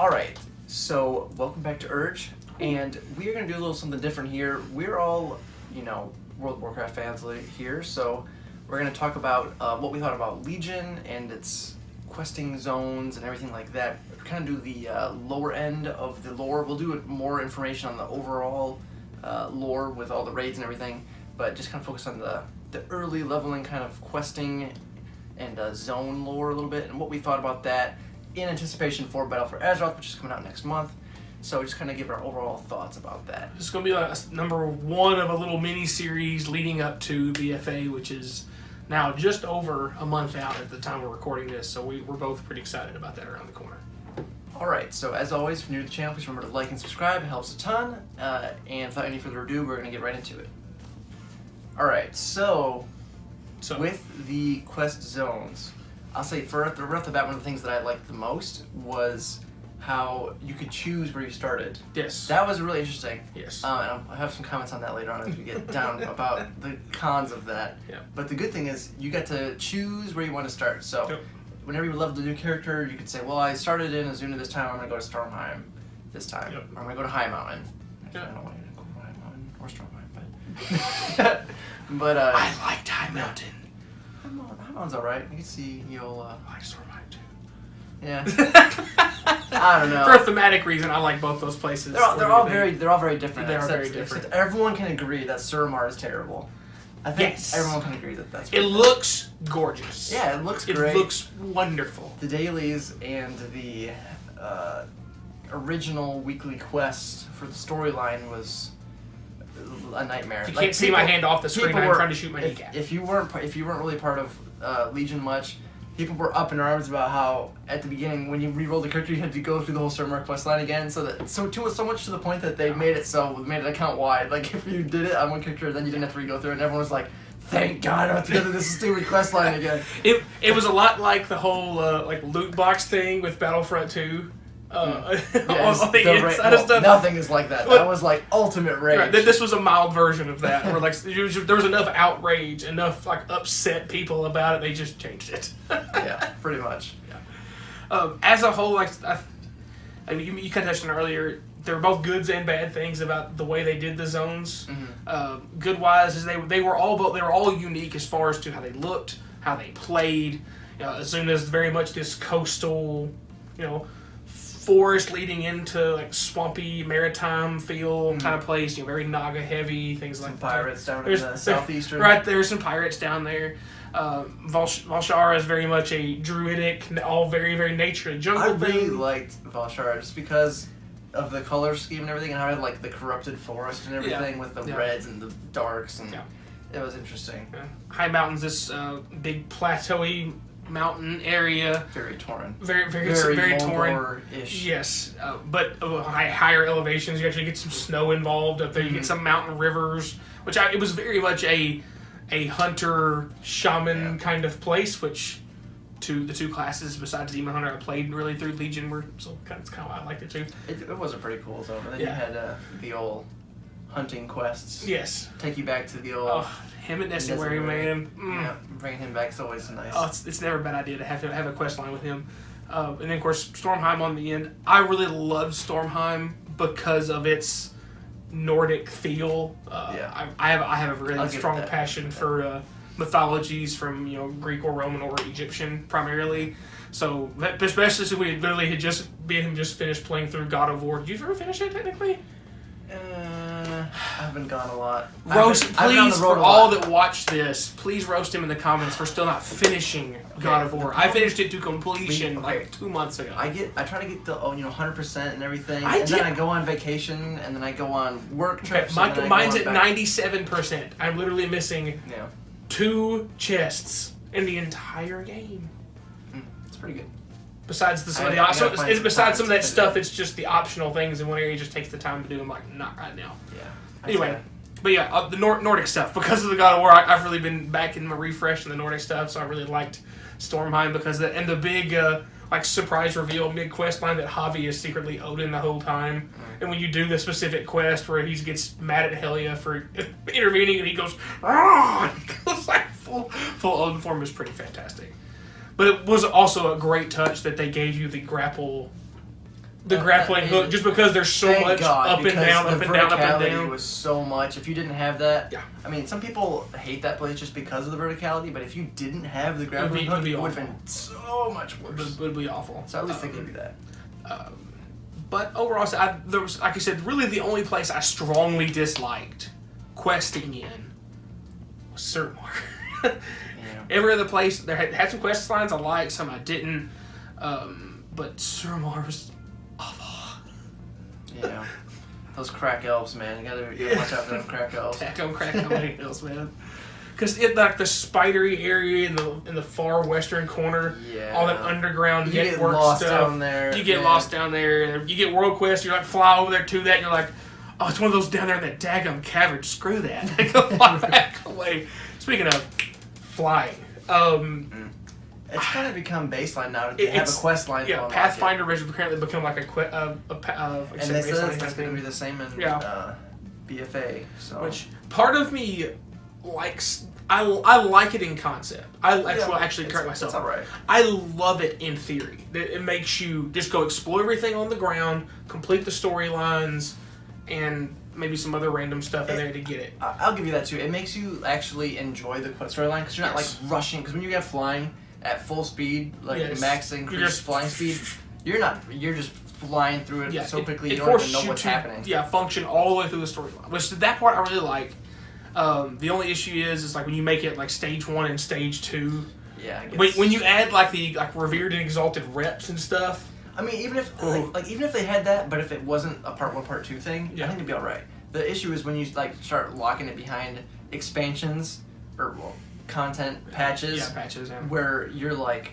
Alright, so welcome back to Urge, and we're going to do a little something different here. We're all, World of Warcraft fans here, so we're going to talk about what we thought about Legion and its questing zones and everything like that. Kind of do the lower end of the lore. We'll do more information on the overall lore with all the raids and everything, but just kind of focus on the early leveling kind of questing and zone lore a little bit and what we thought about that in anticipation for Battle for Azeroth, which is coming out next month. So just kind of give our overall thoughts about that. It's going to be like number one of a little mini-series leading up to BFA, which is now just over a month out at the time we're recording this, so we're both pretty excited about that around the corner. Alright, so as always, if you're new to the channel, please remember to like and subscribe. It helps a ton. And without any further ado, we're going to get right into it. Alright, so with the quest zones, I'll say right off the bat, one of the things that I liked the most was how you could choose where you started. Yes. That was really interesting. Yes. And I'll have some comments on that later on as we get down about the cons of that. Yeah. But the good thing is you get to choose where you want to start. So Yep. whenever you leveled a new character, you could say, well, I started in Azuna this time, I'm going to go to Stormheim this time. Yep. Or I'm going to go to High Mountain. Actually, Yep. I don't want you to go to High Mountain or Stormheim, but... but I liked High Mountain. High Mountain's alright. You can see you'll... I like Stormheim too. Yeah. I don't know. For a thematic reason, I like both those places. They're all very different. They are very different. Except everyone can agree that Suramar is terrible. I think everyone can agree that that's. It looks gorgeous. Yeah, it looks great. It looks wonderful. The dailies and the original weekly quest for the storyline was a nightmare. If you can't see my hand off the screen, I'm trying to shoot my kneecap. If you weren't really part of Legion much, people were up in arms about how at the beginning when you re-rolled the character you had to go through the whole Suramar quest line again. So much to the point that they made it account wide. Like if you did it on one character, then you didn't have to re-go through it, and everyone was like, "Thank God I don't have to go through this stupid quest line again." It was a lot like the whole like loot box thing with Battlefront 2. Nothing is like that. That was like ultimate rage. Right, this was a mild version of that, where like there was enough outrage, enough like upset people about it. They just changed it. Yeah, pretty much. Yeah. As a whole, like you kind of touched on earlier, there were both goods and bad things about the way they did the zones. Mm-hmm. Good wise is they were all unique as far as to how they looked, how they played. Azuna's very much this coastal, forest leading into like swampy maritime feel kind of place, very Naga heavy, things like that. Pirates down in the southeastern. Right, there's some pirates down there. Valshara is very much a druidic, all very, very nature and jungle. I really liked Valshara just because of the color scheme and everything, and how it had like the corrupted forest and everything with the reds and the darks, and it was interesting. Yeah. High Mountain's this big plateauy mountain area, very torn, very torn. Yes, but higher elevations, you actually get some snow involved up there. You get some mountain rivers, which it was very much a hunter shaman kind of place. Which the two classes besides Demon Hunter I played really through Legion were that's kind of why I liked it too. It was a pretty cool zone. And then you had the old hunting quests. Yes, take you back to the old. Him and Nessuary, man. Yeah, bringing him back is always nice. Oh, it's never a bad idea to have a quest line with him. And then, of course, Stormheim on the end. I really loved Stormheim because of its Nordic feel. I have a really strong passion for mythologies from Greek or Roman or Egyptian primarily. So, especially since we literally had just finished playing through God of War. Did you ever finish it technically? I haven't gone a lot. Please, for all that watch this, please roast him in the comments for still not finishing God of War. I finished it to completion like 2 months ago. I try to get the 100% and everything, then I go on vacation, and then I go on work trips. Mine's at 97%. I'm literally missing 2 chests in the entire game. It's pretty good. Besides some of that stuff, it's just the optional things, and one area just takes the time to do. I'm like, not right now. Yeah. Anyway, but the Nordic stuff, because of the God of War, I've really been back in my refresh in the Nordic stuff, so I really liked Stormheim because the big surprise reveal mid quest line that Javi is secretly Odin the whole time, and when you do the specific quest where he gets mad at Helia for intervening, and he goes, "Ah!" He goes like full Odin form is pretty fantastic. But it was also a great touch that they gave you the grapple the grappling hook, just because there's so much up and down, up and down, up and down. Was so much. If you didn't have that, yeah. I mean, some people hate that place just because of the verticality, but if you didn't have the grappling hook, it would have been so much worse. It would be awful. So at least they gave you that. But overall, there was, like I said, really the only place I strongly disliked questing in was Suramar. Yeah. Every other place, there had some quest lines I liked, some I didn't. But Suramar was awful. Yeah. Those crack elves, man. You gotta watch out for them crack elves. Crack elves, man. Because like the spidery area in the far western corner, all that underground network get lost stuff. Down there. You get lost down there. You get world quests. You like fly over there to that. And you're like, oh, it's one of those down there in that daggum cavern. Screw that. Fly back away. Speaking of flying, it's kind of become baseline now to have a quest line. Yeah, Pathfinder has apparently become like a and they said that's going to be the same in BFA. So. Which part of me likes. I like it in concept. Actually correct myself. It's all right. I love it in theory. It makes you just go explore everything on the ground, complete the storylines, and maybe some other random stuff in there to get it. I'll give you that too. It makes you actually enjoy the storyline because you're not like rushing. Because when you get flying at full speed, like max increased flying speed, you're just flying through it so quickly you don't even know what's happening. Yeah, function all the way through the storyline. Which that part I really like. The only issue is like when you make it like stage 1 and stage 2. Yeah. When you add like the revered and exalted reps and stuff. I mean, even if even if they had that, but if it wasn't a part 1, part 2 thing, I think it'd be all right. The issue is when you like start locking it behind expansions or content patches. Yeah, patches. Yeah. Where you're like,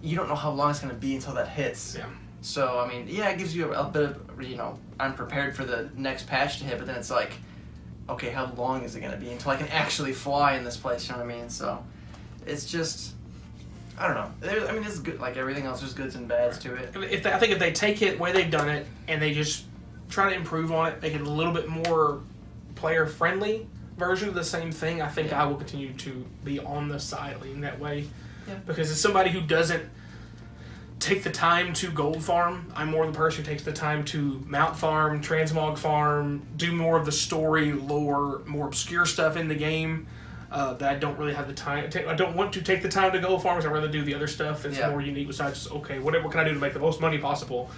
you don't know how long it's gonna be until that hits. Yeah. So I mean, it gives you a bit of I'm prepared for the next patch to hit, but then it's like, okay, how long is it gonna be until I can actually fly in this place? You know what I mean? So it's just. I don't know. It's good. Like everything else, there's goods and bads to it. I think if they take it where they've done it and they just try to improve on it, make it a little bit more player-friendly version of the same thing, I think I will continue to be on the side leaning that way. Yeah. Because as somebody who doesn't take the time to gold farm, I'm more the person who takes the time to mount farm, transmog farm, do more of the story, lore, more obscure stuff in the game. That I don't really have the time. I don't want to take the time to go farm because I'd rather do the other stuff that's more unique besides just, what can I do to make the most money possible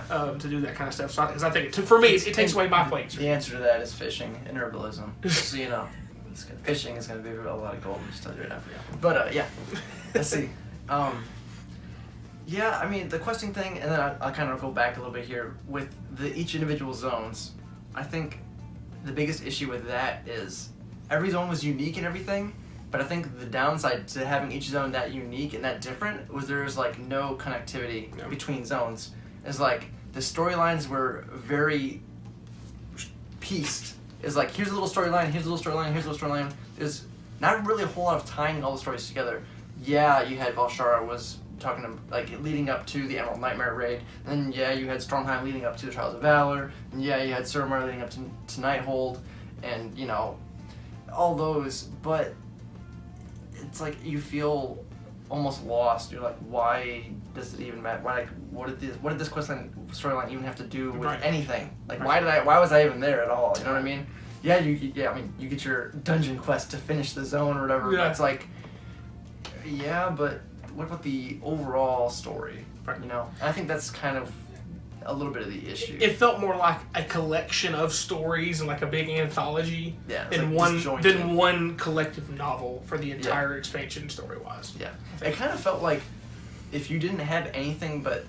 to do that kind of stuff. So I think, for me, it takes away my plate. The answer to that is fishing and herbalism. So, fishing is going to be a lot of gold. Just tell you right now. But, let's see. The questing thing, and then I'll kind of go back a little bit here. With each individual zones, I think the biggest issue with that is every zone was unique and everything, but I think the downside to having each zone that unique and that different was there's like no connectivity between zones. It's like the storylines were very pieced. It's like here's a little storyline, here's a little storyline, here's a little storyline. There's not really a whole lot of tying all the stories together. Yeah, you had Valshara was talking to, leading up to the Emerald Nightmare raid, and then you had Stormheim leading up to the Trials of Valor, and you had Suramar leading up to Nighthold, and all those, but it's like you feel almost lost. You're like, why does it even matter? What did this storyline even have to do with anything? Like, why was I even there at all? You know what I mean? Yeah, you get your dungeon quest to finish the zone or whatever. But it's like, but what about the overall story? And I think that's kind of a little bit of the issue. It felt more like a collection of stories and like a big anthology than like one collective novel for the entire expansion story-wise. Yeah. It kind of felt like if you didn't have anything but...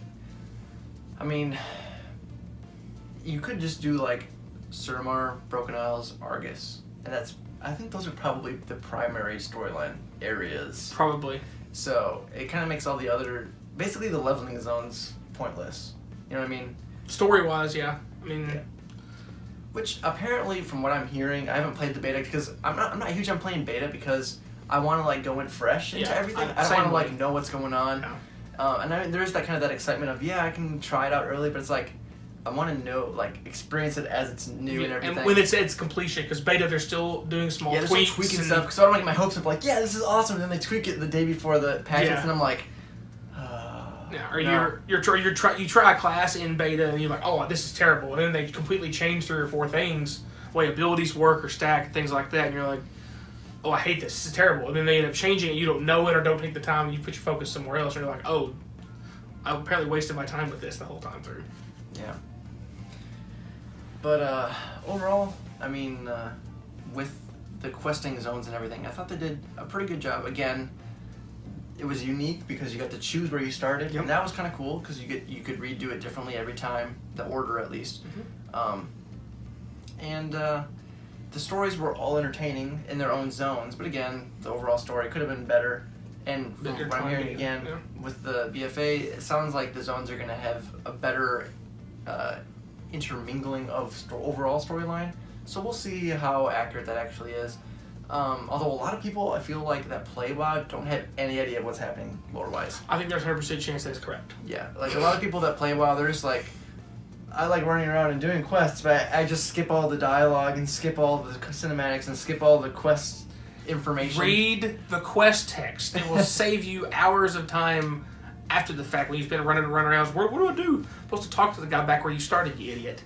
you could just do like Suramar, Broken Isles, Argus, and I think those are probably the primary storyline areas. Probably. So it kind of makes all the other... Basically the leveling zones pointless. You know what I mean? Story-wise, Which apparently, from what I'm hearing, I haven't played the beta because I'm not huge on playing beta because I want to go in fresh into everything. I don't want to know what's going on. And there is that kind of that excitement of I can try it out early, but it's like I want to know experience it as it's new and everything. And when it's completion, because beta they're still doing small tweaks. They're still tweaking stuff. So I don't get my hopes up this is awesome, and then they tweak it the day before the patches, and I'm like. Yeah, or you try a class in beta and you're like, oh, this is terrible, and then they completely change 3 or 4 things, the way abilities work or stack and things like that, and you're like, oh, I hate this. This is terrible. And then they end up changing it. You don't know it or don't take the time, and you put your focus somewhere else, and you're like, oh, I apparently wasted my time with this the whole time through. Yeah. But overall, I mean, with the questing zones and everything, I thought they did a pretty good job. Again, it was unique because you got to choose where you started, and that was kind of cool because you could redo it differently every time, the order at least. And the stories were all entertaining in their own zones, but again, the overall story could have been better. And from what I'm hearing again, with the BFA, it sounds like the zones are going to have a better intermingling of overall storyline. So we'll see how accurate that actually is. Although a lot of people, I feel like, that play WoW don't have any idea what's happening lore-wise. I think there's a 100% chance that is correct. Yeah, like a lot of people that play WoW, they're just like, I like running around and doing quests, but I just skip all the dialogue and skip all the cinematics and skip all the quest information. Read the quest text. It will save you hours of time after the fact when you've been running around. What do I do? I'm supposed to talk to the guy back where you started, you idiot.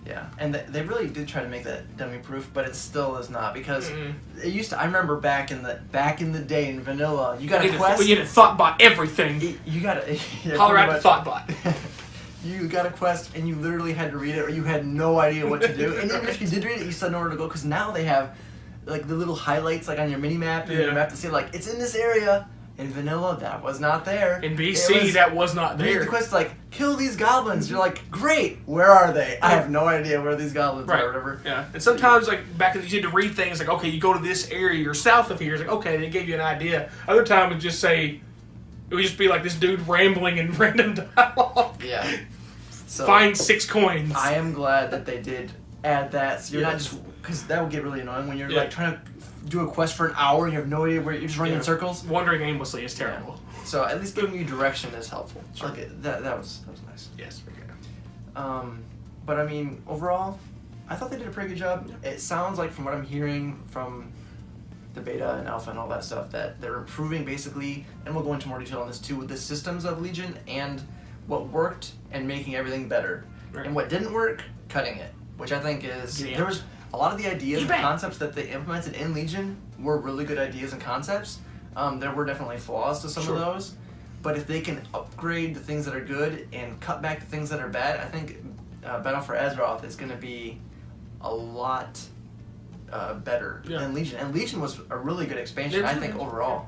Yeah, and they really did try to make that dummy proof, but it still is not, because it used to. I remember back in the day in vanilla, you got a quest. We had a thoughtbot everything. You got a holler at the thoughtbot. You got a quest and you literally had to read it, or you had no idea what to do. And even if you did read it, you still had nowhere to go, because now they have like the little highlights like on your mini map, and your map to say like it's in this area. In vanilla, that was not there. In BC, that was not there. The quest is like, kill these goblins. You're like, great, where are they? I have no idea where these goblins are or whatever. Yeah, and sometimes, like, back in the, you had to read things like, okay, you go to this area, you're south of here. It's like, okay, they gave you an idea. Other time, it would just say, it would just be like this dude rambling in random dialogue. Yeah. So, find 6 coins. I am glad that they did add that. So you're not just, because that would get really annoying when you're like trying to do a quest for an hour and you have no idea where you're just running in circles. Wandering aimlessly is terrible. Yeah. So at least giving you direction is helpful. Sure. Like that was nice. Yes. Okay. But I mean, overall, I thought they did a pretty good job. Yeah. It sounds like, from what I'm hearing from the beta and alpha and all that stuff, that they're improving basically, and we'll go into more detail on this too, with the systems of Legion and what worked and making everything better, and what didn't work, cutting it. Which I think is there was a lot of the ideas and concepts that they implemented in Legion were really good ideas and concepts. There were definitely flaws to some of those, but if they can upgrade the things that are good and cut back the things that are bad, I think Battle for Azeroth is going to be a lot better than Legion. And Legion was a really good expansion, I think, overall,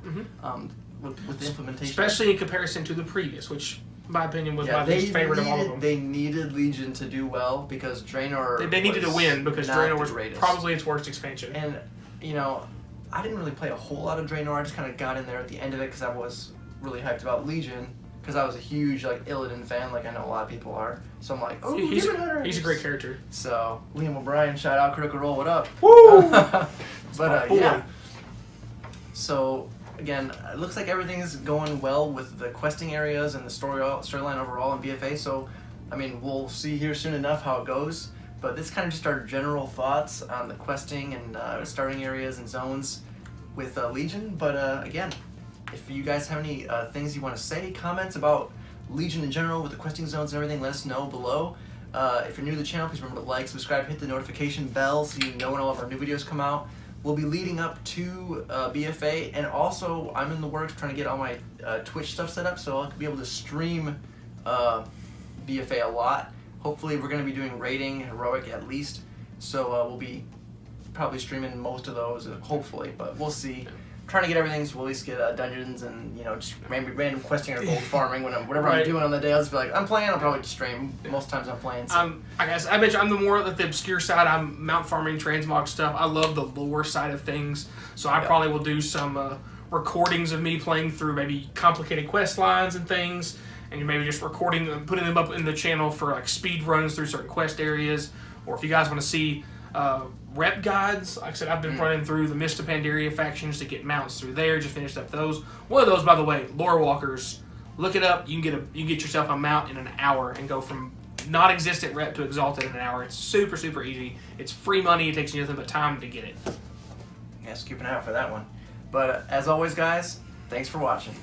with the implementation. Especially in comparison to the previous, which, in my opinion, was my least favorite of all of them. They needed Legion to do well because Draenor. They needed to win because Draenor was probably its worst expansion. And, you know, I didn't really play a whole lot of Draenor. I just kind of got in there at the end of it because I was really hyped about Legion, because I was a huge Illidan fan, like I know a lot of people are. So I'm like, oh, he's a great character. So Liam O'Brien, shout out, Critical Role, what up? Woo! But yeah. So again, it looks like everything is going well with the questing areas and the storyline overall in BFA. So I mean, we'll see here soon enough how it goes. But this kind of just our general thoughts on the questing and starting areas and zones with Legion. But again, if you guys have any things you want to say, comments about Legion in general with the questing zones and everything, let us know below. If you're new to the channel, please remember to like, subscribe, hit the notification bell so you know when all of our new videos come out. We'll be leading up to BFA, and also I'm in the works trying to get all my Twitch stuff set up so I'll be able to stream BFA a lot. Hopefully we're going to be doing raiding, heroic at least, so we'll be probably streaming most of those, hopefully, but we'll see. Trying to get everything so we'll at least get dungeons and, you know, just random questing or gold farming. Whatever I'm doing on the day, I'll just be like, I'm playing, I'll probably just stream. Most times I'm playing. So. I guess I bet you I'm the more the obscure side. I'm mount farming, transmog stuff. I love the lore side of things, so I probably will do some recordings of me playing through maybe complicated quest lines and things, and maybe just recording them, putting them up in the channel for like speed runs through certain quest areas, or if you guys want to see rep guides, like I said, I've been running through the Mist of Pandaria factions to get mounts through there. Just finished up those. One of those, by the way, Lore Walkers. Look it up. You can get yourself a mount in an hour and go from non-existent rep to exalted in an hour. It's super easy. It's free money. It takes you nothing but time to get it. Yeah, so keep an eye out for that one. But as always, guys, thanks for watching.